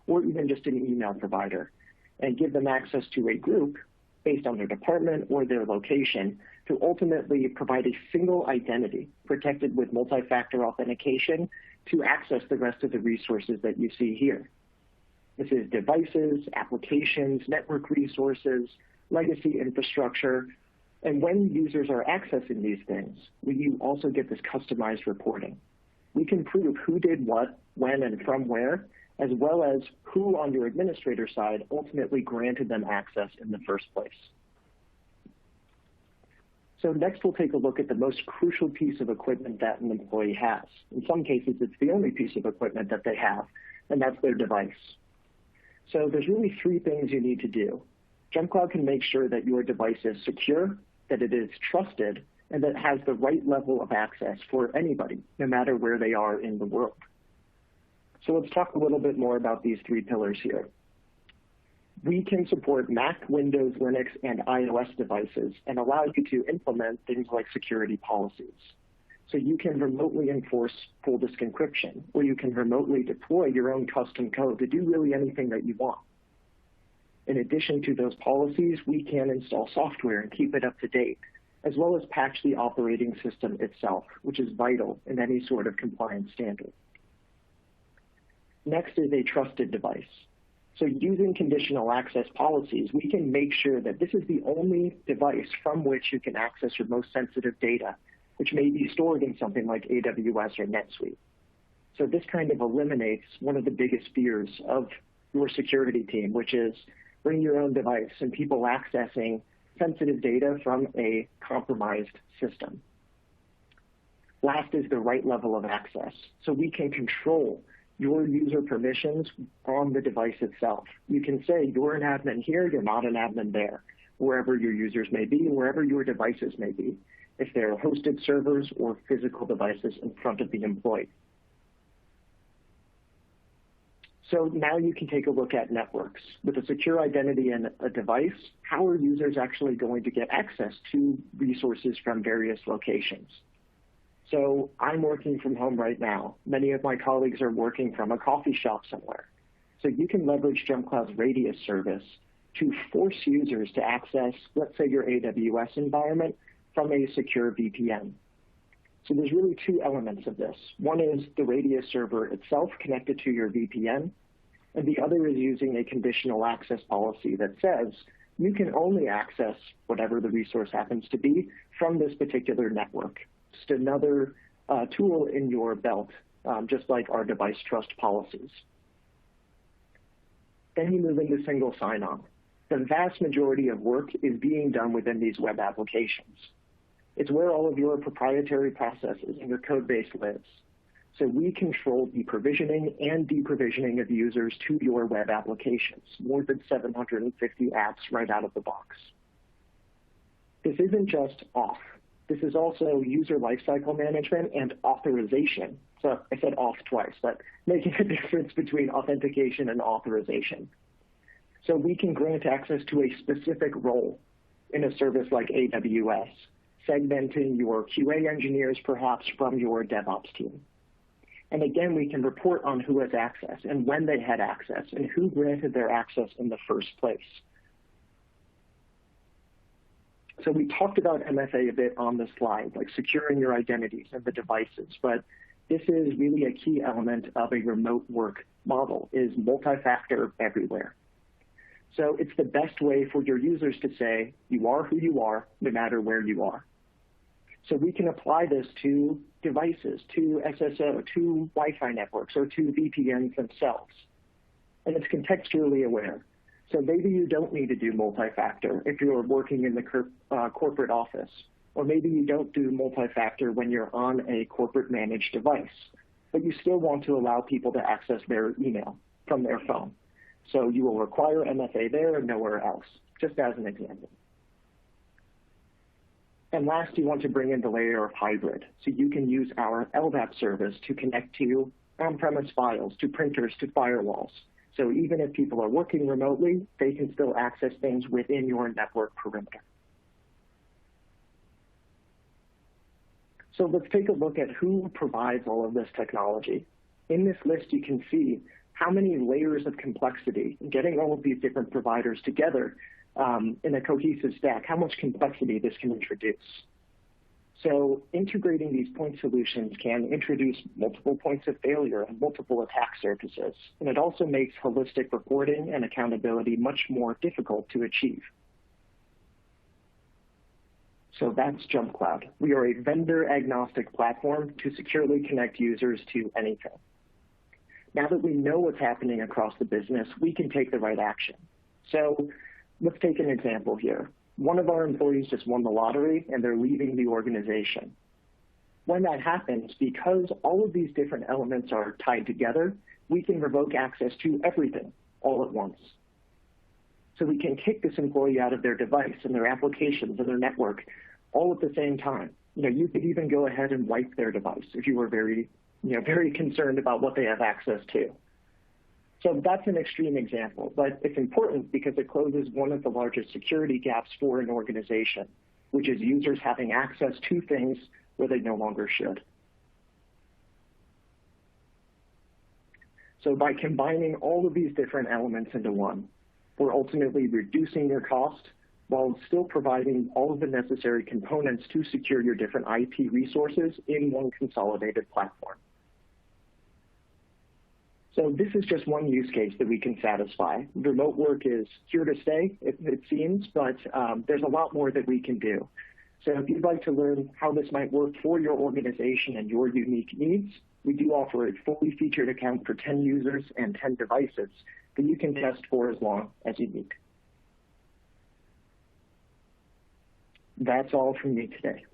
or even just an email provider, and give them access to a group based on their department or their location to ultimately provide a single identity protected with multi-factor authentication to access the rest of the resources that you see here. This is devices, applications, network resources, legacy infrastructure, and when users are accessing these things, you also get this customized reporting. We can prove who did what, when, and from where, as well as who on your administrator side ultimately granted them access in the first place. So next we'll take a look at the most crucial piece of equipment that an employee has. In some cases, it's the only piece of equipment that they have, and that's their device. So there's really three things you need to do. JumpCloud can make sure that your device is secure, that it is trusted, and that it has the right level of access for anybody, no matter where they are in the world. So let's talk a little bit more about these three pillars here. We can support Mac, Windows, Linux, and iOS devices and allow you to implement things like security policies. So you can remotely enforce full disk encryption, or you can remotely deploy your own custom code to do really anything that you want. In addition to those policies, we can install software and keep it up to date, as well as patch the operating system itself, which is vital in any sort of compliance standard. Next is a trusted device. So using conditional access policies, we can make sure that this is the only device from which you can access your most sensitive data, which may be stored in something like AWS or NetSuite. So this kind of eliminates one of the biggest fears of your security team, which is bring your own device and people accessing sensitive data from a compromised system. Last is the right level of access. So we can control your user permissions on the device itself. You can say you're an admin here, you're not an admin there, wherever your users may be, wherever your devices may be, if they're hosted servers or physical devices in front of the employee. So now you can take a look at networks. With a secure identity and a device, how are users actually going to get access to resources from various locations? So I'm working from home right now. Many of my colleagues are working from a coffee shop somewhere. So you can leverage JumpCloud's Radius service to force users to access, let's say, your AWS environment from a secure VPN. So there's really two elements of this. One is the Radius server itself connected to your VPN, and the other is using a conditional access policy that says you can only access whatever the resource happens to be from this particular network. Just another tool in your belt, just like our device trust policies. Then you move into single sign-on. The vast majority of work is being done within these web applications. It's where all of your proprietary processes and your code base lives. So we control the provisioning and deprovisioning of users to your web applications, more than 750 apps right out of the box. This isn't just auth. This is also user lifecycle management and authorization. So I said auth twice, but making a difference between authentication and authorization. So we can grant access to a specific role in a service like AWS, segmenting your QA engineers perhaps from your DevOps team. And again, we can report on who has access and when they had access and who granted their access in the first place. So we talked about MFA a bit on the slide, like securing your identities and the devices, but this is really a key element of a remote work model, is multi-factor everywhere. So it's the best way for your users to say, you are who you are, no matter where you are. So we can apply this to devices, to SSO, to Wi-Fi networks, or to VPNs themselves. And it's contextually aware. So maybe you don't need to do multi-factor if you're working in the corporate office, or maybe you don't do multi-factor when you're on a corporate managed device, but you still want to allow people to access their email from their phone. So you will require MFA there and nowhere else, just as an example. And last, you want to bring in the layer of hybrid. So you can use our LDAP service to connect to on-premise files, to printers, to firewalls. So even if people are working remotely, they can still access things within your network perimeter. So let's take a look at who provides all of this technology. In this list, you can see how many layers of complexity, getting all of these different providers together in a cohesive stack, how much complexity this can introduce. So integrating these point solutions can introduce multiple points of failure and multiple attack surfaces. And it also makes holistic reporting and accountability much more difficult to achieve. So that's JumpCloud. We are a vendor-agnostic platform to securely connect users to anything. Now that we know what's happening across the business, we can take the right action. So let's take an example here. One of our employees just won the lottery and they're leaving the organization. When that happens, because all of these different elements are tied together, we can revoke access to everything all at once. So we can kick this employee out of their device and their applications and their network all at the same time. You could even go ahead and wipe their device if you were very concerned about what they have access to. So that's an extreme example, but it's important because it closes one of the largest security gaps for an organization, which is users having access to things where they no longer should. So by combining all of these different elements into one, we're ultimately reducing your cost while still providing all of the necessary components to secure your different IT resources in one consolidated platform. So this is just one use case that we can satisfy. Remote work is here to stay, it seems, but there's a lot more that we can do. So if you'd like to learn how this might work for your organization and your unique needs, we do offer a fully featured account for 10 users and 10 devices that you can test for as long as you need. That's all from me today.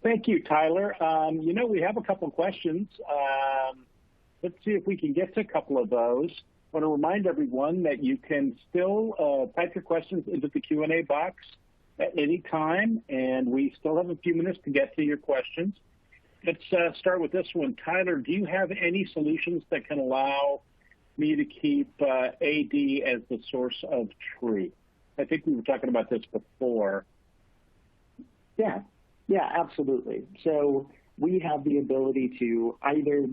Thank you, Tyler. We have a couple of questions. Let's see if we can get to a couple of those. I want to remind everyone that you can still type your questions into the Q&A box at any time, and we still have a few minutes to get to your questions. Let's start with this one. Tyler, do you have any solutions that can allow me to keep AD as the source of truth? I think we were talking about this before. Yeah, absolutely. So we have the ability to either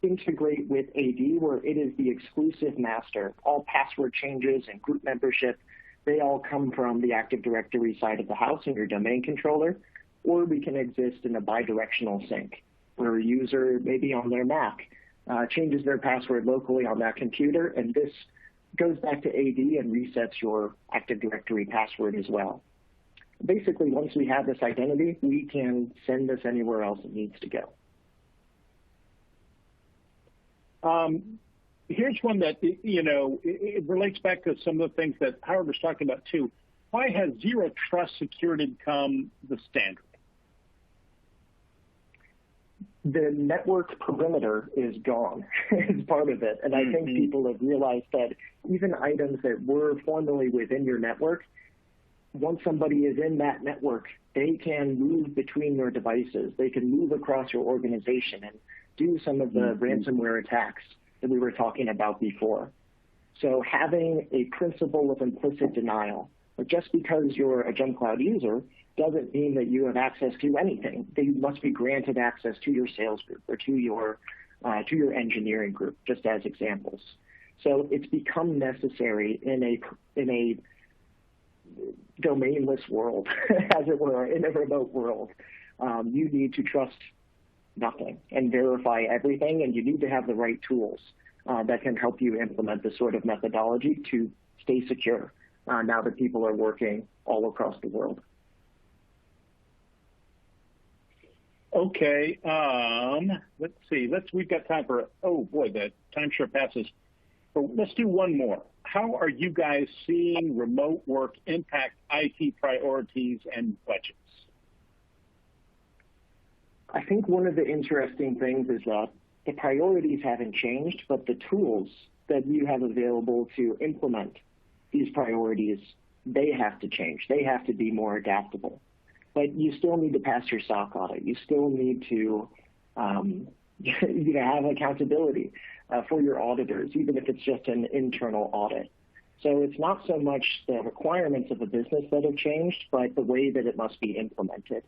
integrate with AD, where it is the exclusive master. All password changes and group membership, they all come from the Active Directory side of the house in your domain controller, or we can exist in a bidirectional sync, where a user, maybe on their Mac, changes their password locally on that computer, and this goes back to AD and resets your Active Directory password as well. Basically, once we have this identity, we can send this anywhere else it needs to go. Here's one that, it relates back to some of the things that Howard was talking about too. Why has Zero Trust security become the standard? The network perimeter is gone as part of it. And I think people have realized that even items that were formerly within your network, once somebody is in that network, they can move between your devices. They can move across your organization and do some of the ransomware attacks that we were talking about before. So having a principle of implicit denial, but just because you're a JumpCloud user doesn't mean that you have access to anything. They must be granted access to your sales group or to your engineering group, just as examples. So it's become necessary in a domainless world, as it were, in a remote world. You need to trust nothing and verify everything, and you need to have the right tools that can help you implement this sort of methodology to stay secure now that people are working all across the world. Okay, let's see. We've got time for, the time sure passes. But let's do one more. How are you guys seeing remote work impact IT priorities and budgets? I think one of the interesting things is that the priorities haven't changed, but the tools that you have available to implement these priorities, they have to change. They have to be more adaptable. But you still need to pass your SOC audit. You still need to have accountability for your auditors, even if it's just an internal audit. So it's not so much the requirements of the business that have changed, but the way that it must be implemented.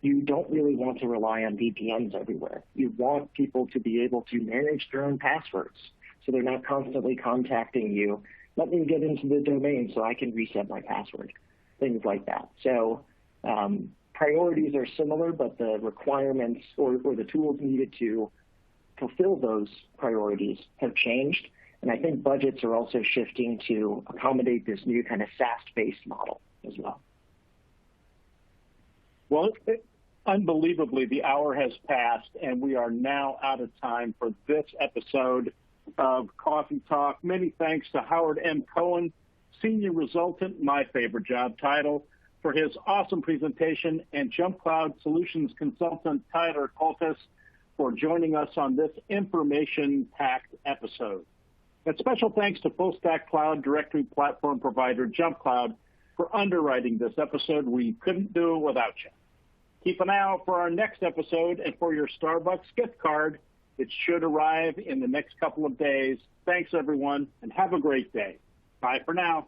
You don't really want to rely on VPNs everywhere. You want people to be able to manage their own passwords so they're not constantly contacting you. Let me get into the domain so I can reset my password, things like that. So priorities are similar, but the requirements or the tools needed to fulfill those priorities have changed. And I think budgets are also shifting to accommodate this new kind of SaaS-based model as well. Well, unbelievably, the hour has passed, and we are now out of time for this episode of Coffee Talk. Many thanks to Howard M. Cohen, Senior Resultant, my favorite job title, for his awesome presentation, and JumpCloud Solutions Consultant Tyler Koltis for joining us on this information-packed episode. And special thanks to full stack cloud directory platform provider JumpCloud for underwriting this episode. We couldn't do it without you. Keep an eye out for our next episode and for your Starbucks gift card. It should arrive in the next couple of days. Thanks, everyone, and have a great day. Bye for now.